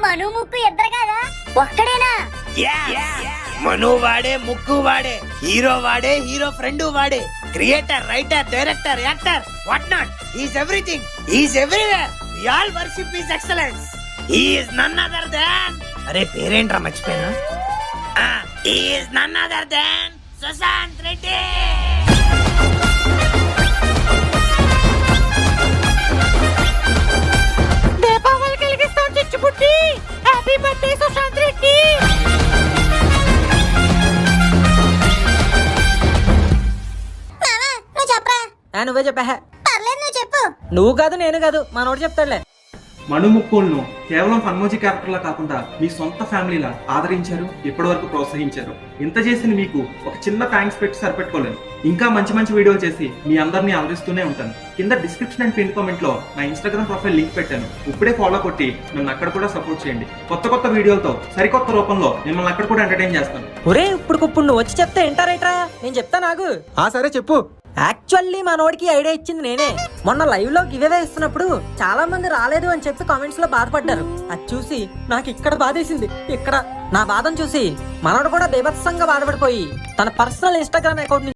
మను ముక్కు ఇద్దరు కదా ఒక్కడేనా? మను వాడే, ముక్కు వాడే, హీరో వాడే, హీరో ఫ్రెండ్ వాడే, creator, writer, director, actor, what not. He's everything, he's everywhere. We all worship his excellence. He is none other than, అరే పేరేంట్రా మర్చిపోయినా, he is none other than Sushanth Reddy. Deepavali కలిగిస్తాం చిచ్చుబుట్టి. Happy birthday Sushanth Reddy. నువ్వు చెప్పరా? నువ్వే చెప్పా. పర్లేదు నువ్వు చెప్పు. నువ్వు కాదు నేను కాదు, మనోడు చెప్తాడులే. మణుముక్కులను కేవలం ఫన్మోజీ క్యారెక్టర్లా కాకుండా మీ సొంత ఫ్యామిలీలా ఆదరించారు, ఇప్పటి వరకు ప్రోత్సహించారు. ఇంత చేసిన మీకు ఒక చిన్న థ్యాంక్స్ పెట్టి సరిపెట్టుకోలేను. ఇంకా మంచి మంచి వీడియోలు చేసి మీ అందరినీ ఆదరిస్తూనే ఉంటాను. కింద డిస్క్రిప్షన్ అండ్ పిన్ కామెంట్ లో నా ఇన్స్టాగ్రామ్ ప్రొఫైల్ లింక్ పెట్టాను. ఇప్పుడే ఫాలో కొట్టి నన్ను అక్కడ కూడా సపోర్ట్ చేయండి. కొత్త కొత్త వీడియోలతో సరికొత్త రూపంలో మిమ్మల్ని అక్కడ కూడా ఎంటర్టైన్ చేస్తాను. ఒరే ఇప్పుడు నువ్వు వచ్చి చెప్తే వింటారేట్రా? నేను చెప్తా నాకు. సరే చెప్పు. యాక్చువల్లీ మనోడికి ఐడియా ఇచ్చింది నేనే. మొన్న లైవ్ లో గివేవే ఇస్తున్నప్పుడు చాలా మంది రాలేదు అని చెప్పి కామెంట్స్ లో బాధపడ్డారు. అది చూసి నాకు ఇక్కడ బాధేసింది. ఇక్కడ నా బాధను చూసి మనోడు కూడా బీభత్సంగా బాధపడిపోయి తన పర్సనల్ ఇన్స్టాగ్రామ్ అకౌంట్